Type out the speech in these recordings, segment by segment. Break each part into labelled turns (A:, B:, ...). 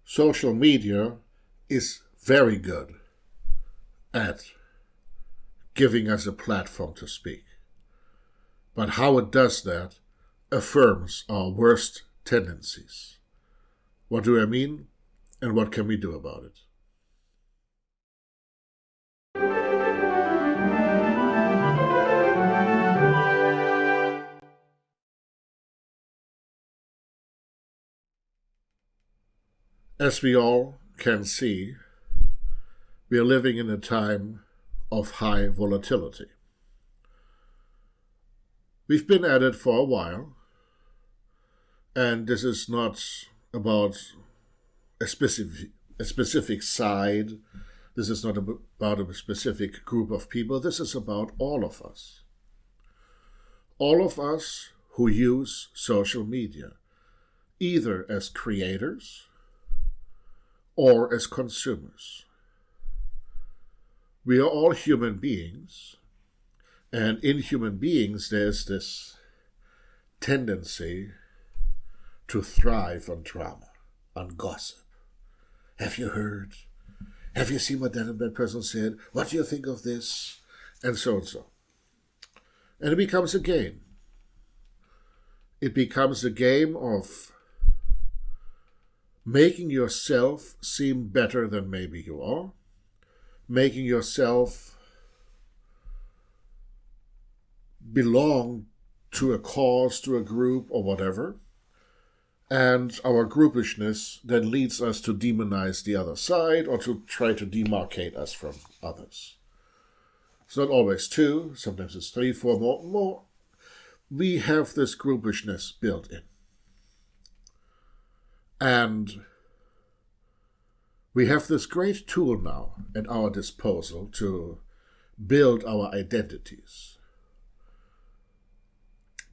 A: social media is very good at giving us a platform to speak. But how it does that affirms our worst tendencies. What do I mean, and what can we do about it? As we all can see, we are living in a time of high volatility. We've been at it for a while, and this is not about a specific side. This is not about a specific group of people. This is about all of us. All of us who use social media, either as creators or as consumers. We are all human beings, and in human beings there's this tendency to thrive on drama, on gossip. Have you heard? Have you seen what that and that person said? What do you think of this? And so and so. And it becomes a game. It becomes a game of making yourself seem better than maybe you are, making yourself belong to a cause, to a group, or whatever. And our groupishness then leads us to demonize the other side or to try to demarcate us from others. It's not always two, sometimes it's three, four, more. We have this groupishness built in. And we have this great tool now at our disposal to build our identities.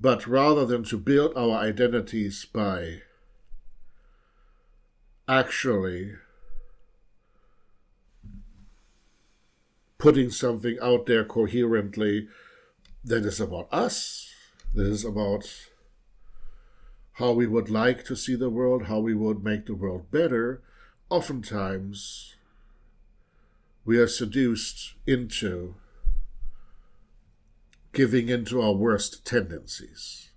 A: But rather than to build our identities by actually putting something out there coherently that is about us, that is about how we would like to see the world, how we would make the world better, oftentimes we are seduced into giving into our worst tendencies,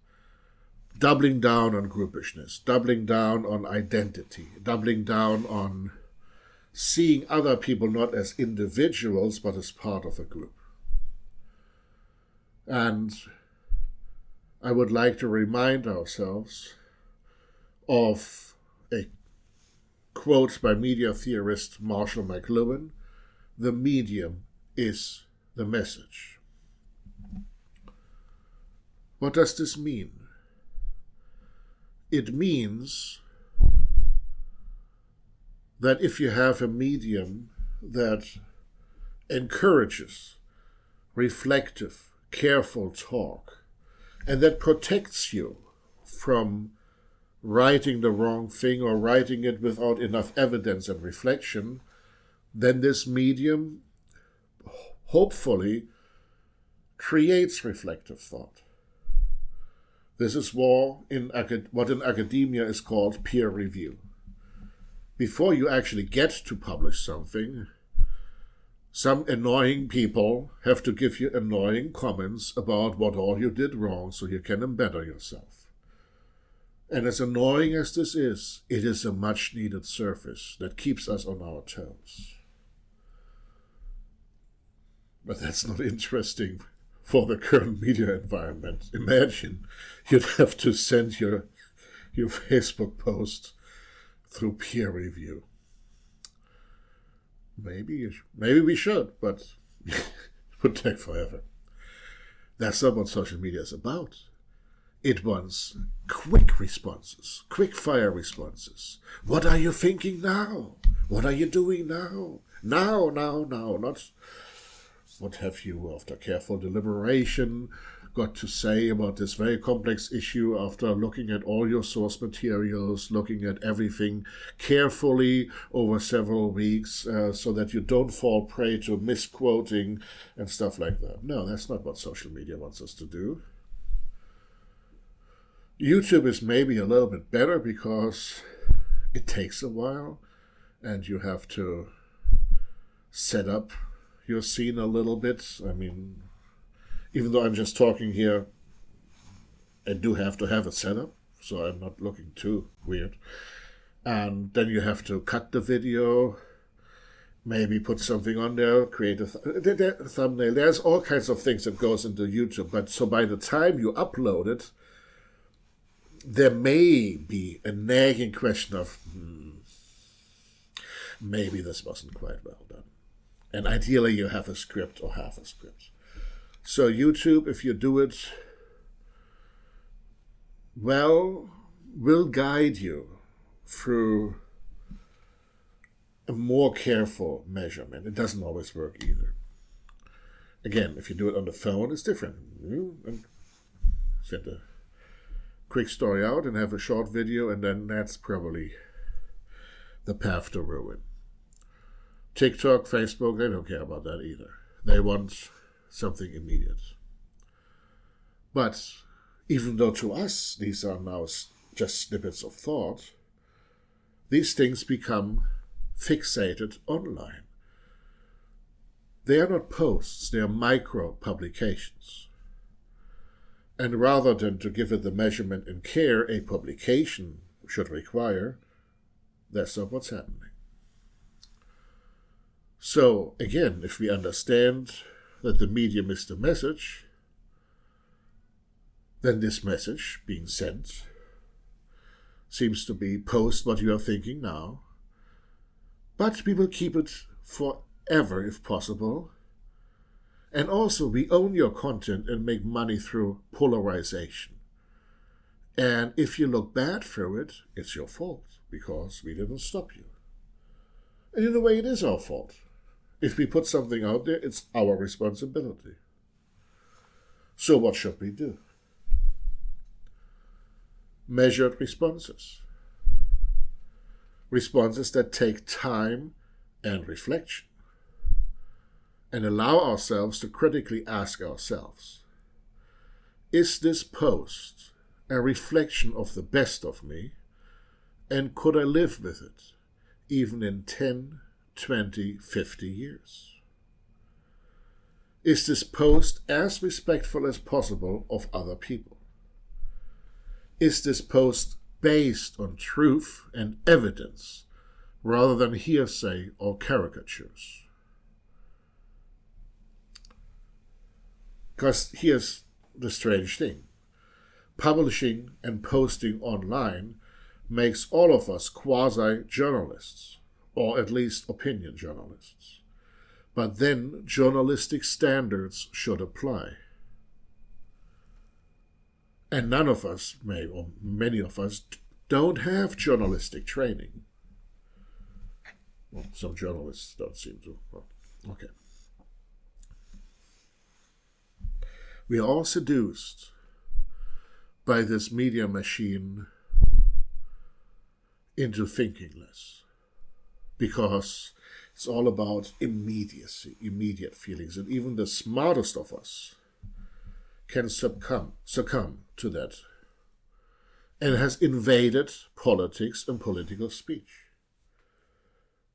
A: doubling down on groupishness, doubling down on identity, doubling down on seeing other people not as individuals but as part of a group. And I would like to remind ourselves of a quote by media theorist Marshall McLuhan: "The medium is the message." What does this mean? It means that if you have a medium that encourages reflective, careful talk, and that protects you from writing the wrong thing or writing it without enough evidence and reflection, then this medium hopefully creates reflective thought. This is what in academia is called peer review. Before you actually get to publish something, some annoying people have to give you annoying comments about what all you did wrong so you can embetter yourself. And as annoying as this is, it is a much needed service that keeps us on our toes. But that's not interesting for the current media environment. Imagine you'd have to send your Facebook post through peer review. Maybe we should, but it would take forever. That's not what social media is about. It wants quick responses, quick fire responses. What are you thinking now? What are you doing now? Now, not what have you, after careful deliberation, got to say about this very complex issue after looking at all your source materials, looking at everything carefully over several weeks so that you don't fall prey to misquoting and stuff like that. No, that's not what social media wants us to do. YouTube is maybe a little bit better because it takes a while, and you have to set up your scene a little bit. I mean, even though I'm just talking here, I do have to have a setup, so I'm not looking too weird. And then you have to cut the video, maybe put something on there, create a thumbnail. There's all kinds of things that goes into YouTube. But so by the time you upload it, there may be a nagging question of, maybe this wasn't quite well done. And ideally you have a script or half a script. So YouTube, if you do it well, will guide you through a more careful measurement. It doesn't always work either. Again, if you do it on the phone, it's different. You send a quick story out and have a short video, and then that's probably the path to ruin. TikTok, Facebook, they don't care about that either. They want something immediate. But even though to us these are now just snippets of thought, these things become fixated online. They are not posts, they are micro publications. And rather than to give it the measurement and care a publication should require, that's not what's happening. So again, if we understand that the medium is the message, then this message being sent seems to be post what you are thinking now, but we will keep it forever if possible. And also we own your content and make money through polarization. And if you look bad through it, it's your fault because we didn't stop you. And in a way it is our fault. If we put something out there, it's our responsibility. So what should we do? Measured responses. Responses that take time and reflection. And allow ourselves to critically ask ourselves, is this post a reflection of the best of me? And could I live with it, even in 10, 20, 50 years? Is this post as respectful as possible of other people? Is this post based on truth and evidence rather than hearsay or caricatures? Because here's the strange thing. Publishing and posting online makes all of us quasi-journalists, or at least opinion journalists. But then journalistic standards should apply. And none of us, or many of us, don't have journalistic training. Well, some journalists don't seem to. Well, okay. We are all seduced by this media machine into thinking less, because it's all about immediacy, immediate feelings, and even the smartest of us can succumb to that, and has invaded politics and political speech.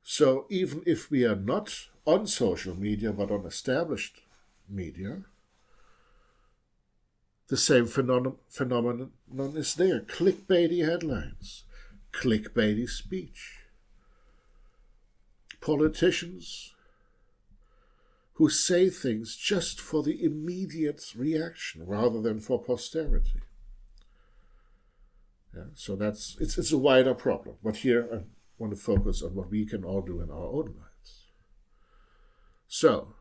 A: So even if we are not on social media but on established media, the same phenomenon is there. Clickbaity headlines, clickbaity speech. Politicians who say things just for the immediate reaction rather than for posterity. Yeah, so it's a wider problem. But here I want to focus on what we can all do in our own lives. So,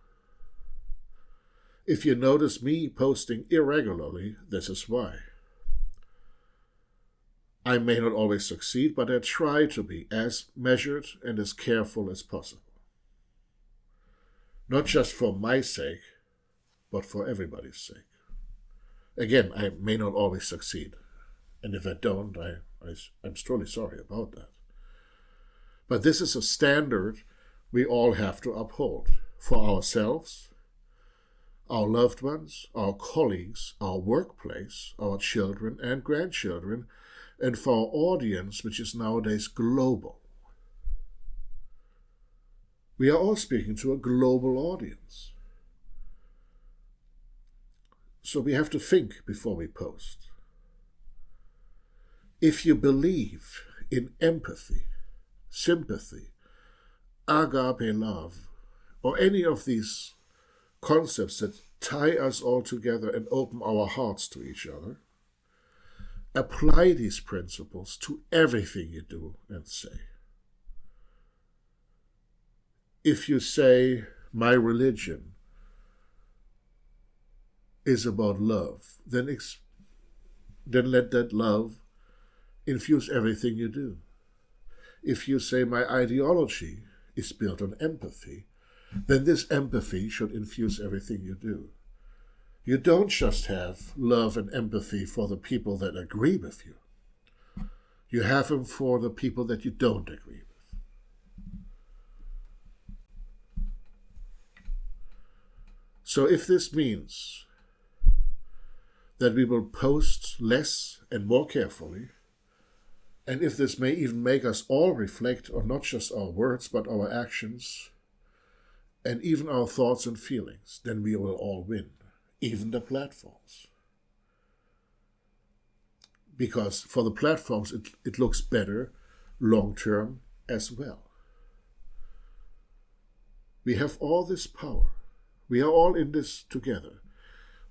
A: if you notice me posting irregularly, this is why. I may not always succeed, but I try to be as measured and as careful as possible. Not just for my sake, but for everybody's sake. Again, I may not always succeed. And if I don't, I'm truly sorry about that. But this is a standard we all have to uphold for ourselves, our loved ones, our colleagues, our workplace, our children and grandchildren, and for our audience, which is nowadays global. We are all speaking to a global audience. So we have to think before we post. If you believe in empathy, sympathy, agape love, or any of these concepts that tie us all together and open our hearts to each other, apply these principles to everything you do and say. If you say, my religion is about love, then let that love infuse everything you do. If you say, my ideology is built on empathy, then this empathy should infuse everything you do. You don't just have love and empathy for the people that agree with you. You have them for the people that you don't agree with. So if this means that we will post less and more carefully, and if this may even make us all reflect on not just our words, but our actions, and even our thoughts and feelings, then we will all win, even the platforms. Because for the platforms, it looks better long-term as well. We have all this power. We are all in this together.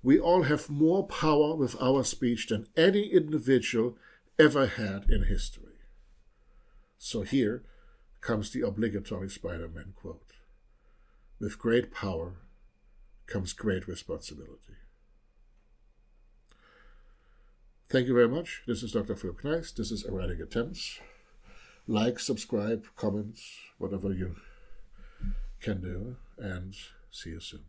A: We all have more power with our speech than any individual ever had in history. So here comes the obligatory Spider-Man quote. With great power comes great responsibility. Thank you very much. This is Dr. Philipp Kneis. This is Erratic Attempts. Like, subscribe, comment, whatever you can do, and see you soon.